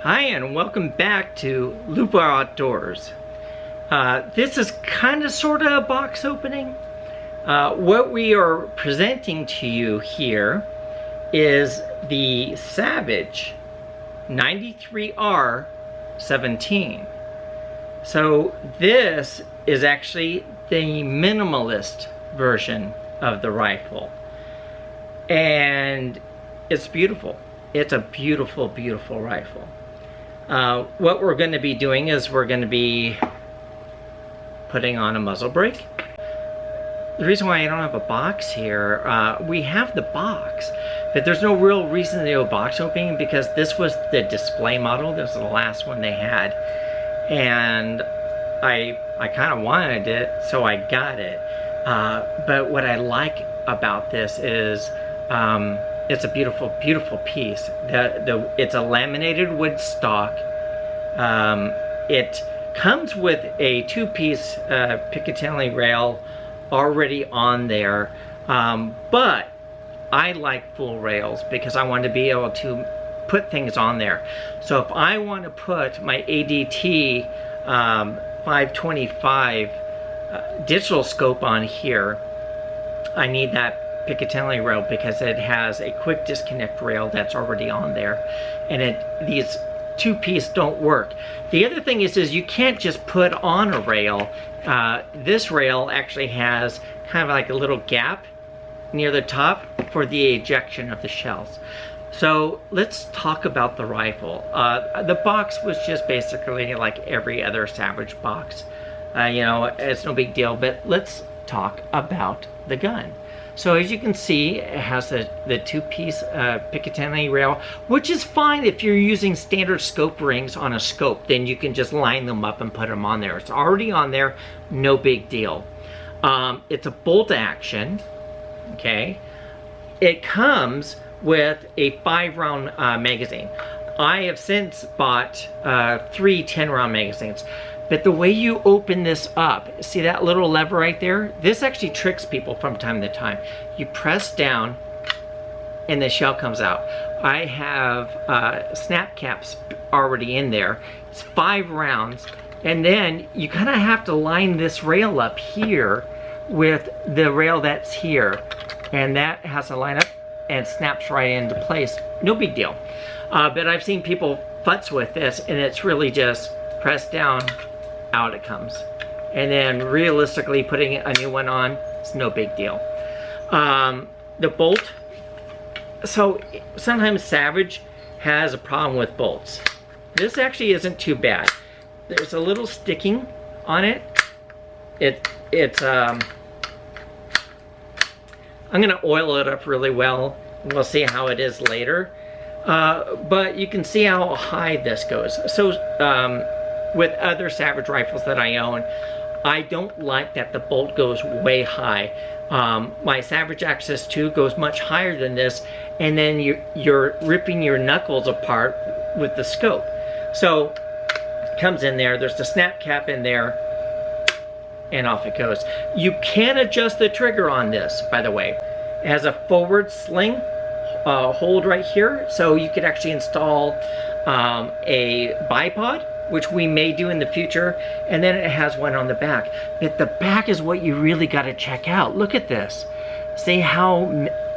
Hi, and welcome back to Lupo Outdoors. This is kind of sort of a box opening. What we are presenting to you here is the Savage 93R17. So this is actually the minimalist version of the rifle. And it's beautiful. It's a beautiful, beautiful rifle. What we're going to be doing is we're going to be putting on a muzzle brake. The reason why I don't have a box here, we have the box, but there's no real reason to do a box opening because this was the display model. This was the last one they had, and I kind of wanted it, so I got it. But what I like about this is it's a beautiful, beautiful piece. It's a laminated wood stock. It comes with a two-piece Picatinny rail already on there, but I like full rails because I want to be able to put things on there. So if I want to put my ADT 525 digital scope on here, I need that Picatinny rail because it has a quick disconnect rail that's already on there, and these two-piece don't work. The other thing is you can't just put on a rail. This rail actually has kind of like a little gap near the top for the ejection of the shells. So let's talk about the rifle. The box was just basically like every other Savage box. You know, it's no big deal, but let's talk about the gun. So as you can see, it has the two-piece Picatinny rail, which is fine if you're using standard scope rings on a scope. Then you can just line them up and put them on there. It's already on there, no big deal. It's a bolt action, okay? It comes with a 5-round magazine. I have since bought 3 10-round magazines. But the way you open this up, see that little lever right there? This actually tricks people from time to time. You press down and the shell comes out. I have snap caps already in there. It's 5 rounds. And then you kind of have to line this rail up here with the rail that's here. And that has to line up and snaps right into place. No big deal. But I've seen people futz with this, and it's really just press down, out it comes. And then realistically putting a new one on, it's no big deal. The bolt, so sometimes Savage has a problem with bolts. This actually isn't too bad. There's a little sticking on it. I'm gonna oil it up really well, and we'll see how it is later. But you can see how high this goes. So with other Savage rifles that I own, I don't like that the bolt goes way high. My Savage Access 2 goes much higher than this, and then you're ripping your knuckles apart with the scope. So it comes in there, there's the snap cap in there, and off it goes. You can adjust the trigger on this, by the way. It has a forward sling hold right here, so you could actually install a bipod, which we may do in the future, and then it has one on the back. But the back is what you really got to check out. Look at this. See how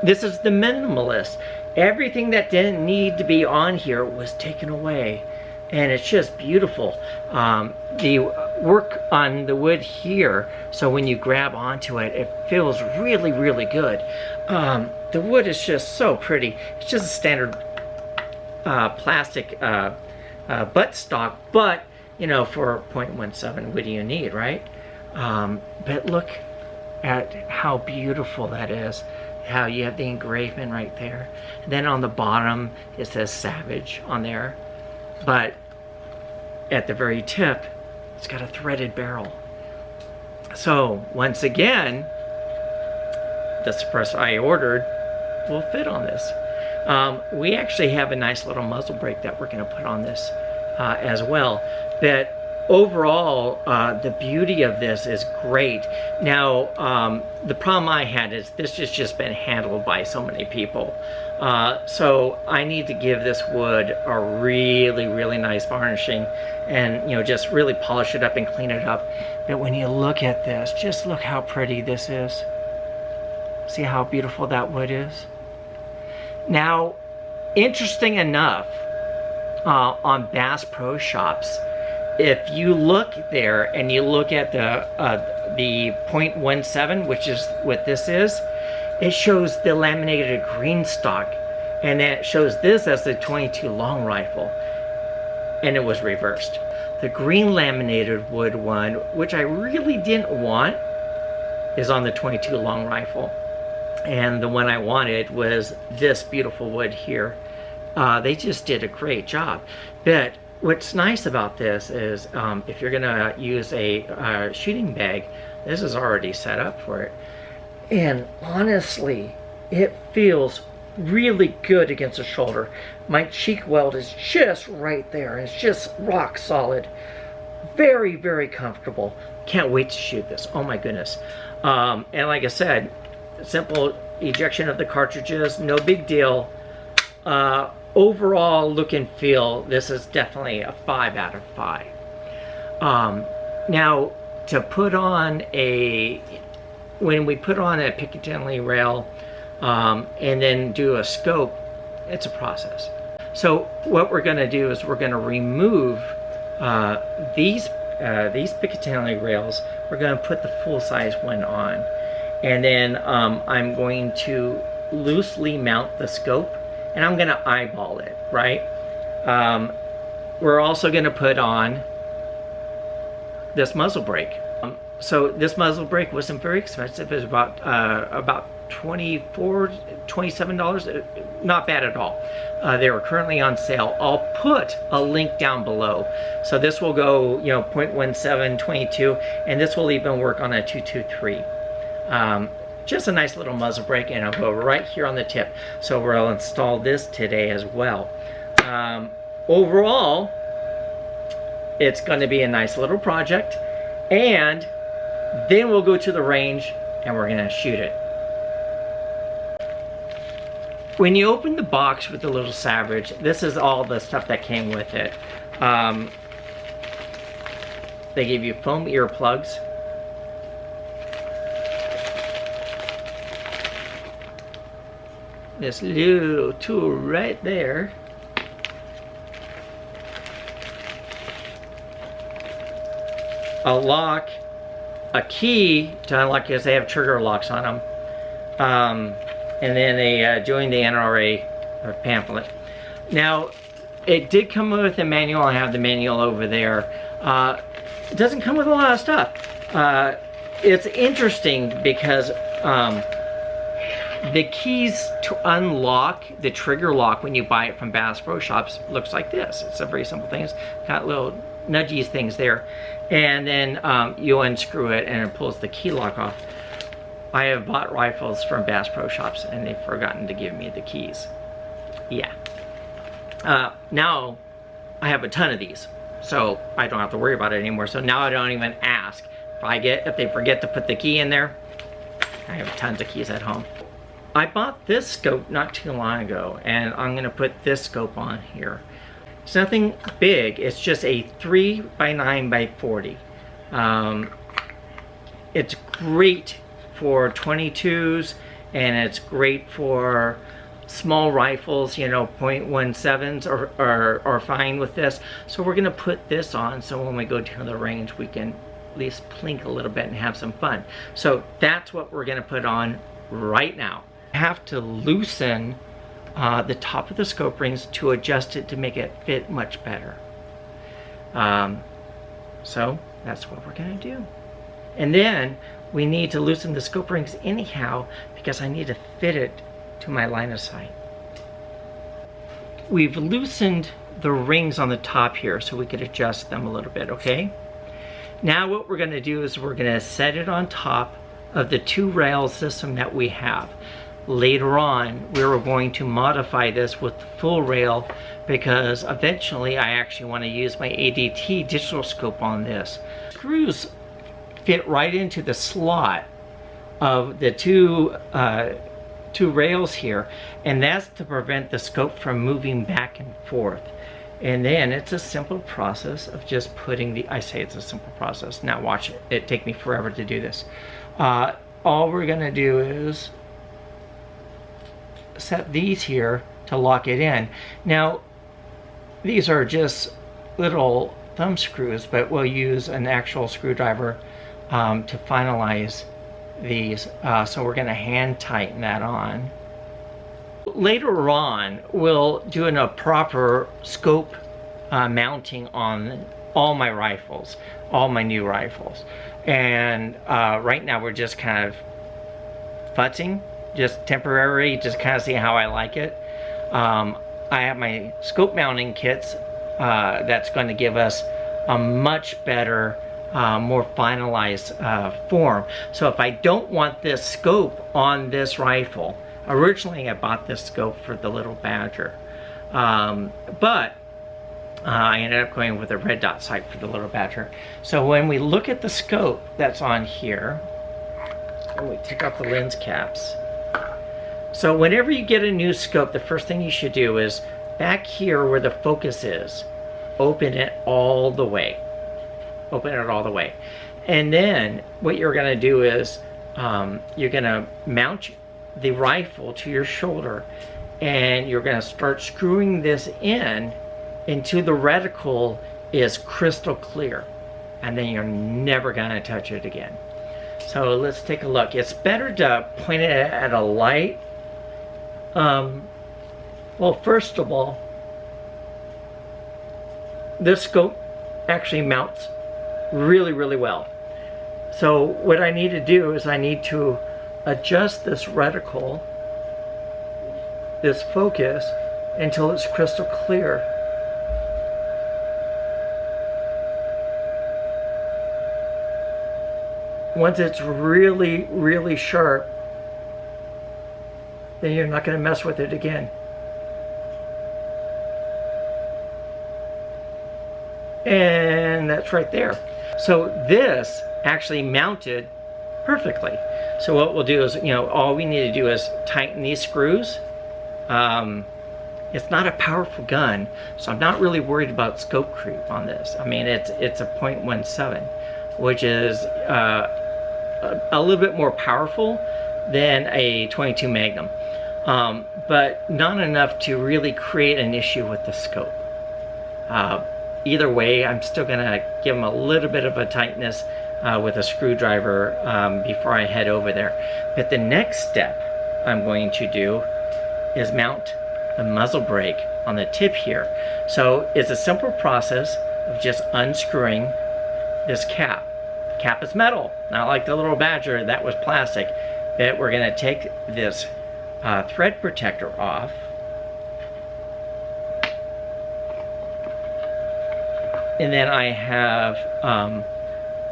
this is the minimalist. Everything that didn't need to be on here was taken away, and it's just beautiful. The work on the wood here, so when you grab onto it, it feels really, really good. The wood is just so pretty. It's just a standard plastic butt stock, but you know, for .17, what do you need, right? But look at how beautiful that is. How you have the engraving right there. And then on the bottom it says Savage on there, but at the very tip it's got a threaded barrel. So once again, the suppressor I ordered will fit on this. We actually have a nice little muzzle brake that we're going to put on this as well. But overall, the beauty of this is great. Now, the problem I had is this has just been handled by so many people. So I need to give this wood a really, really nice varnishing and, you know, just really polish it up and clean it up. But when you look at this, just look how pretty this is. See how beautiful that wood is? Now, interesting enough, on Bass Pro Shops, if you look there and you look at the .17, which is what this is, it shows the laminated green stock, and it shows this as the 22 long rifle, and it was reversed. The green laminated wood one, which I really didn't want, is on the 22 long rifle, and the one I wanted was this beautiful wood here. They just did a great job. But what's nice about this is if you're gonna use a shooting bag, this is already set up for it. And honestly, it feels really good against the shoulder. My cheek weld is just right there. It's just rock solid. Very, very comfortable. Can't wait to shoot this. Oh my goodness. And like I said, simple ejection of the cartridges, no big deal. Overall look and feel, this is definitely a 5 out of 5. Now, to put on when we put on a Picatinny rail and then do a scope, it's a process. So what we're going to do is we're going to remove these Picatinny rails. We're going to put the full-size one on, and then I'm going to loosely mount the scope, and I'm going to eyeball it, right? We're also going to put on this muzzle brake. So this muzzle brake wasn't very expensive. It was about $24, $27, not bad at all. They were currently on sale. I'll put a link down below. So this will go, you know, .17, 22, and this will even work on a 223. Just a nice little muzzle brake, and I'll go right here on the tip. So we'll install this today as well. Overall, it's going to be a nice little project, and then we'll go to the range and we're going to shoot it. When you open the box with the little Savage, this is all the stuff that came with it. They give you foam earplugs. This little tool right there. A lock, a key to unlock, because they have trigger locks on them, and then a join the NRA pamphlet. Now, it did come with a manual. I have the manual over there. It doesn't come with a lot of stuff. It's interesting because the keys to unlock the trigger lock when you buy it from Bass Pro Shops looks like this. It's a very simple thing. It's got little nudgy things there, and then you unscrew it and it pulls the key lock off. I have bought rifles from Bass Pro Shops and they've forgotten to give me the keys. Yeah. Now I have a ton of these, so I don't have to worry about it anymore. So now I don't even ask if they forget to put the key in there. I have tons of keys at home. I bought this scope not too long ago, and I'm gonna put this scope on here. It's nothing big, it's just a 3x9x40. It's great for 22s, and it's great for small rifles, you know, .17s are fine with this. So we're gonna put this on so when we go to the range we can at least plink a little bit and have some fun. So that's what we're gonna put on right now. I have to loosen the top of the scope rings to adjust it to make it fit much better. So that's what we're gonna do. And then we need to loosen the scope rings anyhow because I need to fit it to my line of sight. We've loosened the rings on the top here so we could adjust them a little bit, okay? Now what we're gonna do is we're gonna set it on top of the 2 rail system that we have. later on we were going to modify this with the full rail, because eventually I actually want to use my ADT digital scope on this. Screws fit right into the slot of the two rails here, and that's to prevent the scope from moving back and forth. And then it's a simple process of just putting the, I say it's a simple process, now watch it take me forever to do this. All we're gonna do is set these here to lock it in. Now these are just little thumb screws, but we'll use an actual screwdriver to finalize these. So we're gonna hand tighten that on. Later on, we'll do a proper scope mounting on all my rifles, all my new rifles. And right now we're just kind of futzing, just temporary, just kind of see how I like it. I have my scope mounting kits that's going to give us a much better, more finalized form. So if I don't want this scope on this rifle, originally I bought this scope for the little Badger, but I ended up going with a red dot sight for the little Badger. So when we look at the scope that's on here, and we take off the lens caps. So whenever you get a new scope, the first thing you should do is back here where the focus is, open it all the way. Open it all the way. And then what you're gonna do is you're gonna mount the rifle to your shoulder, and you're gonna start screwing this in until the reticle is crystal clear, and then you're never gonna touch it again. So let's take a look. It's better to point it at a light. Well, first of all, this scope actually mounts really, really well. So what I need to do is I need to adjust this reticle, this focus, until it's crystal clear. Once it's really, really sharp, then you're not going to mess with it again. And that's right there. So this actually mounted perfectly. So what we'll do is, all we need to do is tighten these screws. It's not a powerful gun, so I'm not really worried about scope creep on this. I mean, it's a .17, which is a little bit more powerful than a 22 Magnum, but not enough to really create an issue with the scope. Either way, I'm still gonna give them a little bit of a tightness with a screwdriver before I head over there. But the next step I'm going to do is mount the muzzle brake on the tip here. So it's a simple process of just unscrewing this cap. The cap is metal, not like the little Badger that was plastic. But we're gonna take this thread protector off. And then I have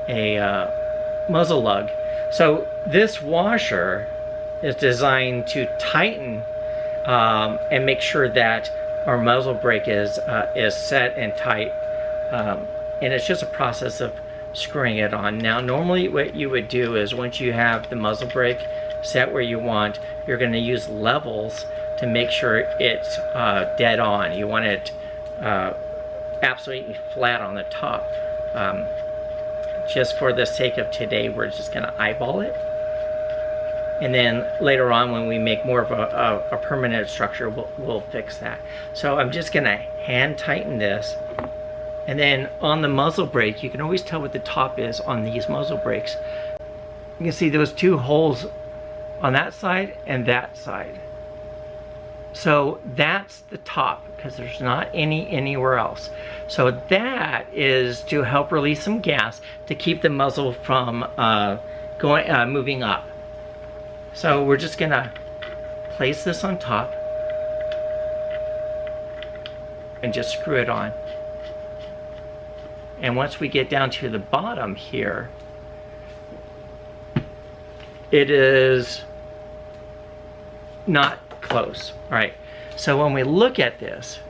a muzzle lug. So this washer is designed to tighten and make sure that our muzzle brake is set and tight. And it's just a process of screwing it on. Now normally what you would do is once you have the muzzle brake set where you want, you're going to use levels to make sure it's dead on. You want it absolutely flat on the top. Just for the sake of today, we're just going to eyeball it. And then later on, when we make more of a permanent structure, we'll fix that. So I'm just going to hand tighten this. And then on the muzzle brake, you can always tell what the top is on these muzzle brakes. You can see those two holes on that side and that side. So that's the top, because there's not any anywhere else. So that is to help release some gas to keep the muzzle from moving up. So we're just gonna place this on top and just screw it on. And once we get down to the bottom here, it is not close. All right, so when we look at this,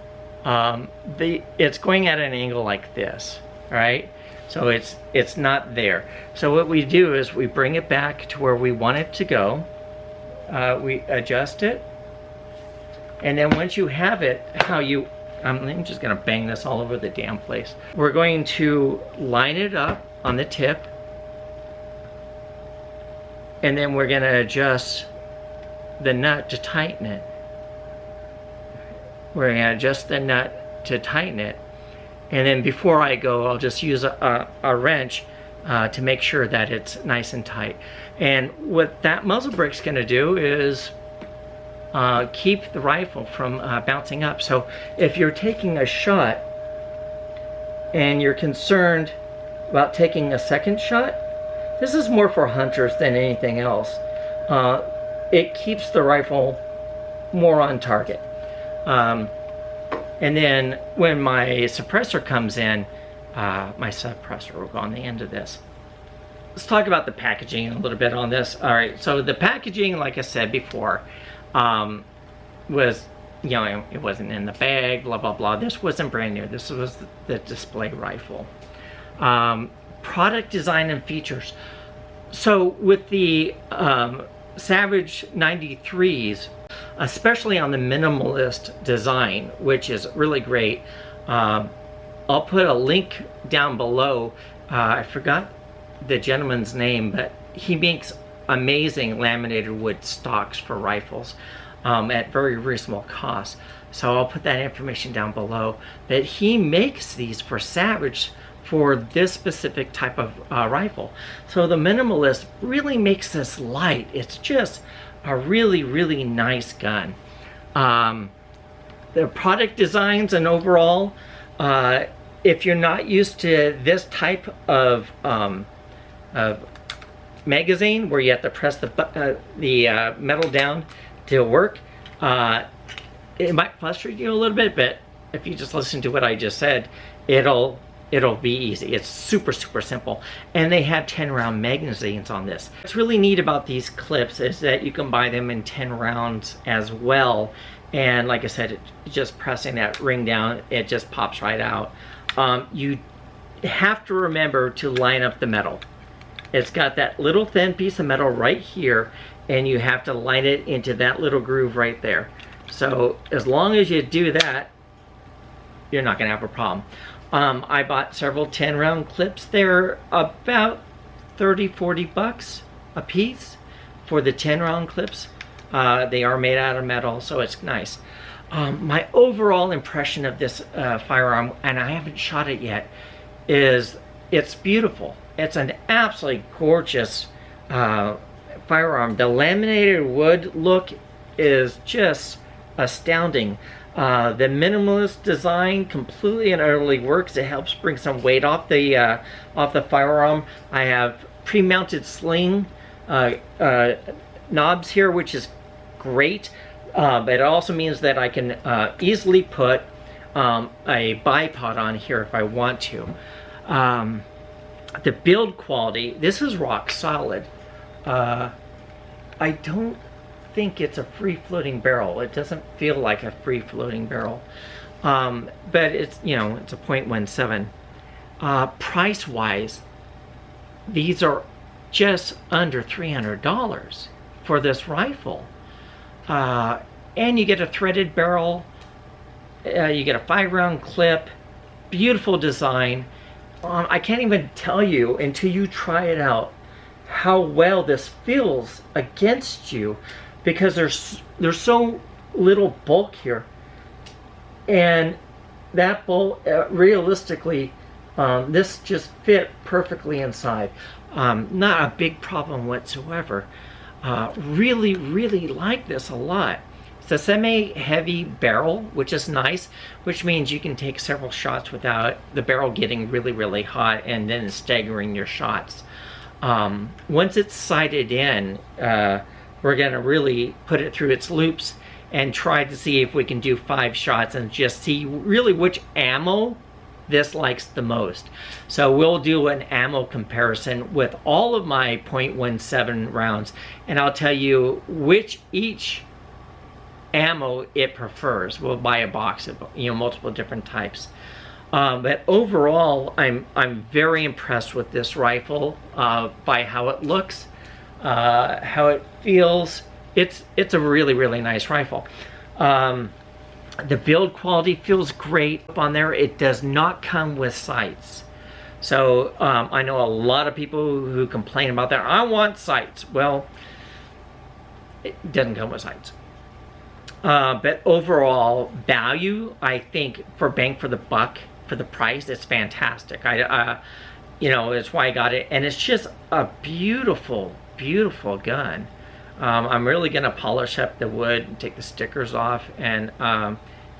it's going at an angle like this, all right? So it's not there. So what we do is we bring it back to where we want it to go. We adjust it, and then once you have it, I'm just gonna bang this all over the damn place. We're going to line it up on the tip, and then we're gonna adjust the nut to tighten it. We're gonna adjust the nut to tighten it. And then before I go, I'll just use a wrench to make sure that it's nice and tight. And what that muzzle brake's gonna do is keep the rifle from bouncing up. So if you're taking a shot and you're concerned about taking a second shot, this is more for hunters than anything else. It keeps the rifle more on target. And then when my suppressor comes in, my suppressor will go on the end of this. Let's talk about the packaging a little bit on this. All right, so the packaging, like I said before, was, you know, it wasn't in the bag, blah, blah, blah. This wasn't brand new. This was the display rifle. Product design and features. So with the Savage 93s, especially on the minimalist design, which is really great, I'll put a link down below. I forgot the gentleman's name, but he makes amazing laminated wood stocks for rifles at very reasonable cost. So I'll put that information down below. But he makes these for Savage for this specific type of rifle. So the minimalist really makes this light. It's just a really, really nice gun. The product designs and overall, if you're not used to this type of magazine where you have to press the metal down to work, it might frustrate you a little bit, but if you just listen to what I just said, it'll be easy. It's super, super simple. And they have 10 round magazines on this. What's really neat about these clips is that you can buy them in 10 rounds as well. And like I said, just pressing that ring down, it just pops right out. You have to remember to line up the metal. It's got that little thin piece of metal right here, and you have to line it into that little groove right there. So as long as you do that, you're not gonna have a problem. I bought several 10 round clips. They're about 30-40 bucks a piece for the 10 round clips. They are made out of metal, so it's nice. My overall impression of this firearm, and I haven't shot it yet, is it's beautiful. It's an absolutely gorgeous firearm. The laminated wood look is just astounding. The minimalist design completely and utterly works. It helps bring some weight off the firearm. I have pre-mounted sling knobs here, which is great, but it also means that I can easily put a bipod on here if I want to. The build quality, this is rock solid. I don't think it's a free floating barrel. It doesn't feel like a free floating barrel, but it's, you know, it's a .17. Price wise, these are just under $300 for this rifle, and you get a threaded barrel, you get a 5 round clip, beautiful design. I can't even tell you until you try it out how well this feels against you, because there's so little bulk here, and that bulk realistically, this just fit perfectly inside. Not a big problem whatsoever. Really, really like this a lot. It's a semi-heavy barrel, which is nice, which means you can take several shots without the barrel getting really, really hot and then staggering your shots. Once it's sighted in, we're going to really put it through its loops and try to see if we can do 5 shots and just see really which ammo this likes the most. So we'll do an ammo comparison with all of my .17 rounds, and I'll tell you which each ammo it prefers. We'll buy a box of, you know, multiple different types. But overall, I'm very impressed with this rifle by how it looks, how it feels. It's a really, really nice rifle. The build quality feels great up on there. It does not come with sights. So I know a lot of people who complain about that. I want sights. Well, it doesn't come with sights. But overall value, I think for bang for the buck, for the price, it's fantastic. You know, it's why I got it, and it's just a beautiful, beautiful gun. I'm really gonna polish up the wood, take the stickers off, and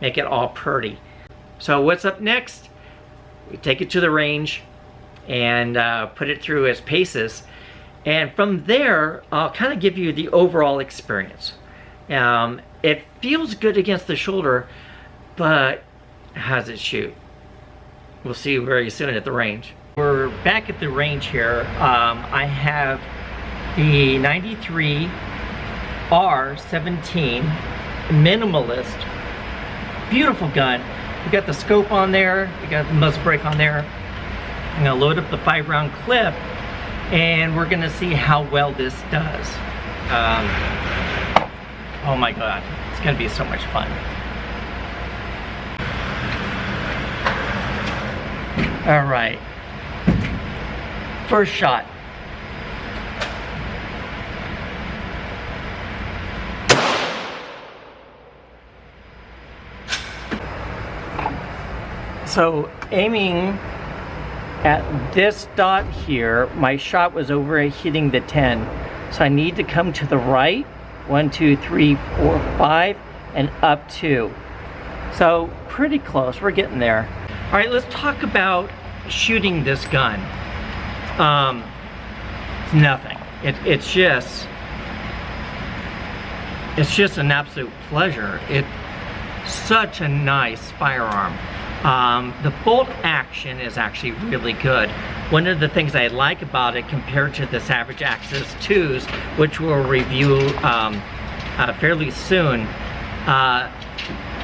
make it all pretty. So what's up next? We take it to the range and put it through its paces, and from there I'll kind of give you the overall experience. It feels good against the shoulder, but how does it shoot? We'll see very soon at the range. We're back at the range here. I have the 93 R17 Minimalist. Beautiful gun. We got the scope on there, we got the muzzle brake on there. I'm gonna load up the 5-round clip, and we're gonna see how well this does. Oh my God, it's gonna be so much fun. All right, first shot. So aiming at this dot here, my shot was over hitting the 10. So I need to come to the right, 1, 2, 3, 4, 5, and up 2. So pretty close, we're getting there. All right, let's talk about shooting this gun. It's nothing. It's just an absolute pleasure. It's such a nice firearm. The bolt action is actually really good. One of the things I like about it compared to the Savage Axis 2s, which we'll review fairly soon,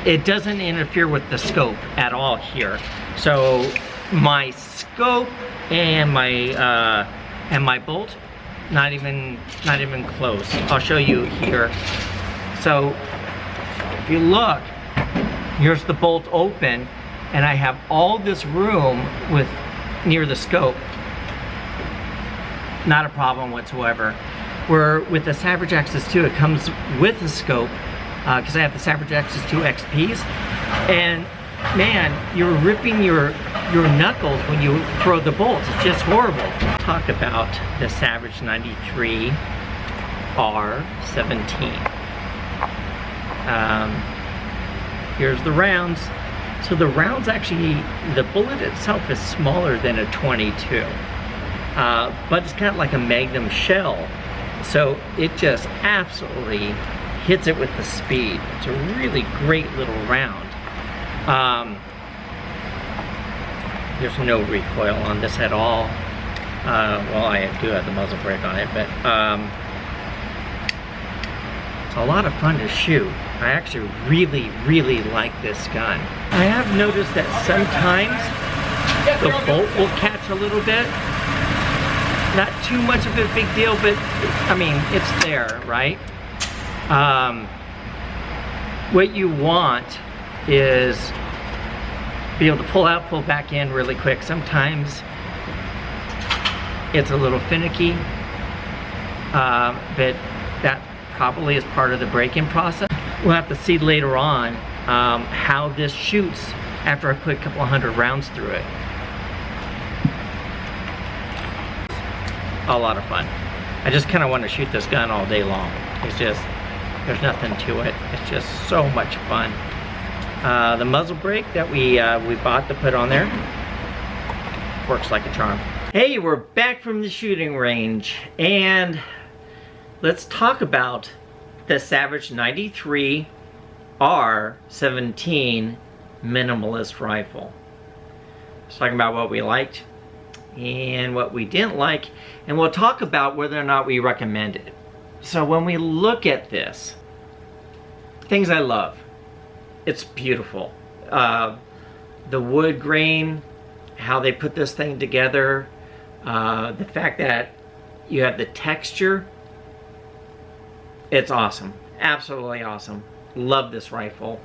it doesn't interfere with the scope at all here. So my scope and my bolt, not even close. I'll show you here. So if you look, here's the bolt open, and I have all this room near the scope. Not a problem whatsoever. Where with the Savage Axis 2, it comes with the scope, because I have the Savage Axis 2 XPs, and man, you're ripping your knuckles when you throw the bolts. It's just horrible. Talk about the Savage 93 R17. Here's the rounds. So the rounds actually, the bullet itself is smaller than a 22, but it's kind of like a Magnum shell. So it just absolutely hits it with the speed. It's a really great little round. There's no recoil on this at all. Well, I do have the muzzle brake on it, but it's a lot of fun to shoot. I actually really, really like this gun. I have noticed that sometimes the bolt will catch a little bit. Not too much of a big deal, but I mean, it's there, right? What you want is be able to pull out, pull back in really quick. Sometimes it's a little finicky, but that probably is part of the break-in process. We'll have to see later on how this shoots after I put a couple of 100 rounds through it. A lot of fun. I just kind of want to shoot this gun all day long. It's just, there's nothing to it. It's just so much fun. The muzzle brake that we bought to put on there works like a charm. Hey, we're back from the shooting range, and let's talk about the Savage 93 R17 Minimalist rifle. Let's talk about what we liked and what we didn't like, and we'll talk about whether or not we recommend it. So when we look at this, things I love. It's beautiful. The wood grain, how they put this thing together, the fact that you have the texture, it's awesome. Absolutely awesome. Love this rifle.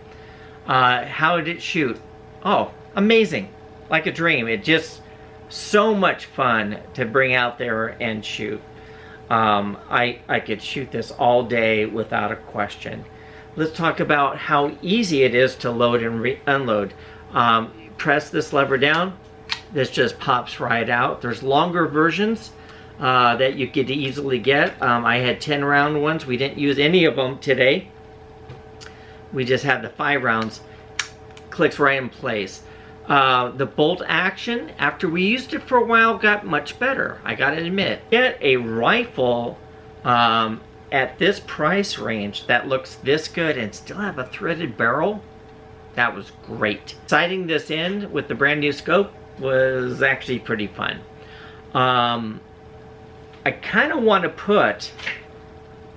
How did it shoot? Oh, amazing. Like a dream. It just so much fun to bring out there and shoot. I could shoot this all day without a question. Let's talk about how easy it is to load and unload. Press this lever down. This just pops right out. There's longer versions that you could easily get. I had 10 round ones. We didn't use any of them today. We just had the 5 rounds. Clicks right in place. The bolt action, after we used it for a while, got much better, I gotta admit. Get a rifle at this price range that looks this good and still have a threaded barrel, that was great. Sighting this in with the brand new scope was actually pretty fun. I kind of want to put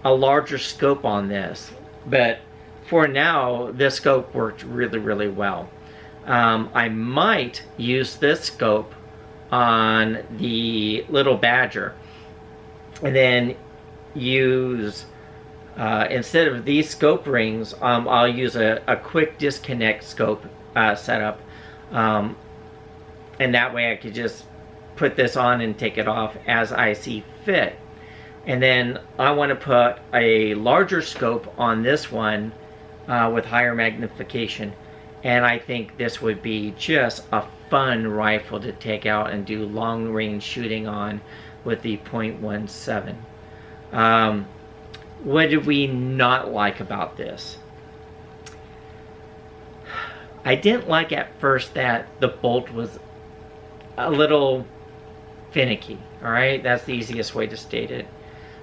a larger scope on this, but for now, this scope worked really, really well. I might use this scope on the little Badger and then use, instead of these scope rings, I'll use a quick disconnect scope setup, and that way I could just put this on and take it off as I see fit. And then I want to put a larger scope on this one with higher magnification. And I think this would be just a fun rifle to take out and do long range shooting on with the .17. What did we not like about this? I didn't like at first that the bolt was a little finicky, alright? That's the easiest way to state it.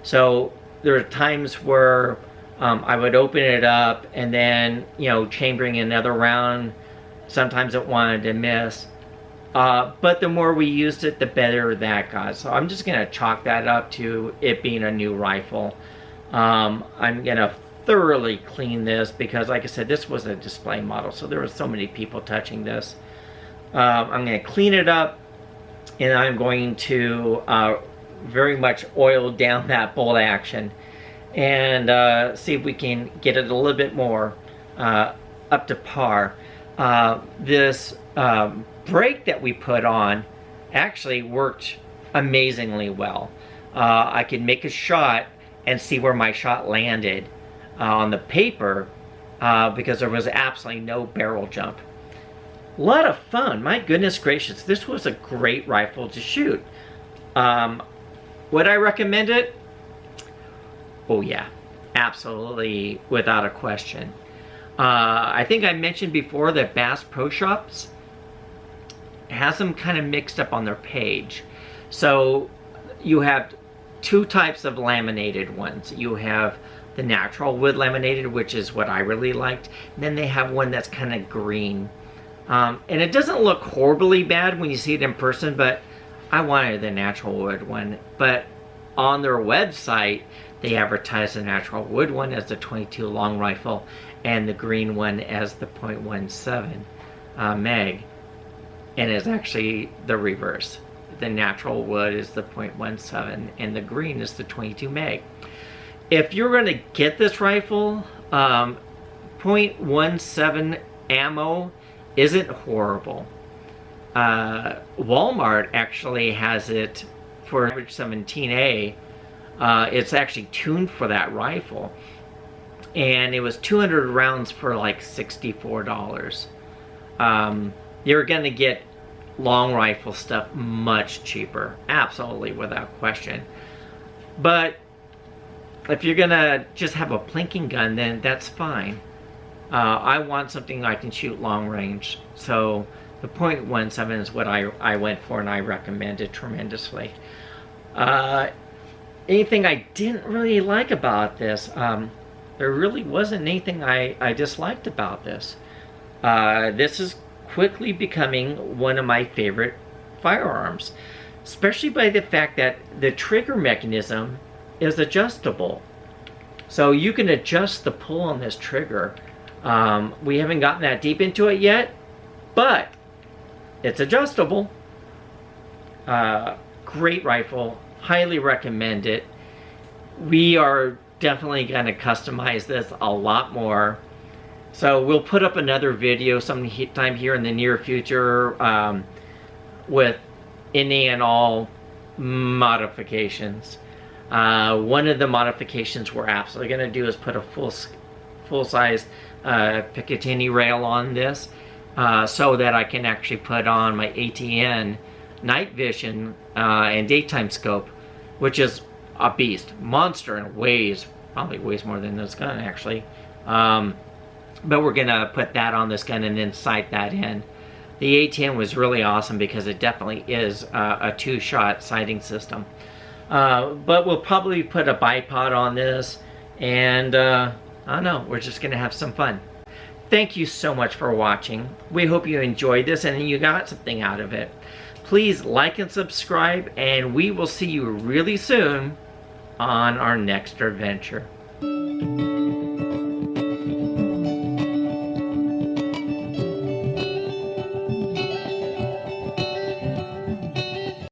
So there are times where I would open it up and then, you know, chambering another round, sometimes it wanted to miss. But the more we used it, the better that got. So I'm just going to chalk that up to it being a new rifle. I'm going to thoroughly clean this because, like I said, this was a display model, so there were so many people touching this. I'm going to clean it up, and I'm going to very much oil down that bolt action and see if we can get it a little bit more up to par. This brake that we put on actually worked amazingly well. I could make a shot and see where my shot landed on the paper because there was absolutely no barrel jump. A lot of fun, my goodness gracious. This was a great rifle to shoot. Would I recommend it? Oh yeah, absolutely, without a question. I think I mentioned before that Bass Pro Shops has them kind of mixed up on their page. So you have two types of laminated ones. You have the natural wood laminated, which is what I really liked. And then they have one that's kind of green. And it doesn't look horribly bad when you see it in person, but I wanted the natural wood one. But on their website, they advertise the natural wood one as the 22 long rifle and the green one as the .17 mag. And it's actually the reverse. The natural wood is the .17 and the green is the 22 mag. If you're going to get this rifle, .17 ammo isn't horrible. Walmart actually has it for average 17A. It's actually tuned for that rifle, and it was 200 rounds for like $64. You're gonna get long rifle stuff much cheaper, absolutely, without question. But if you're gonna just have a plinking gun, then that's fine. I want something I can shoot long range, so the .17 is what I went for, and I recommend it tremendously. Anything I didn't really like about this, there really wasn't anything I disliked about this. This is quickly becoming one of my favorite firearms, especially by the fact that the trigger mechanism is adjustable. So you can adjust the pull on this trigger. We haven't gotten that deep into it yet, but it's adjustable. Great rifle, highly recommend it. We are definitely going to customize this a lot more. So we'll put up another video sometime here in the near future with any and all modifications. One of the modifications we're absolutely going to do is put a full-size Picatinny rail on this so that I can actually put on my ATN night vision and daytime scope, which is a beast, monster, and probably weighs more than this gun actually. But we're gonna put that on this gun and then sight that in. The ATN was really awesome because it definitely is a two-shot sighting system. But we'll probably put a bipod on this, and I don't know, we're just gonna have some fun. Thank you so much for watching. We hope you enjoyed this and you got something out of it. Please like and subscribe, and we will see you really soon on our next adventure.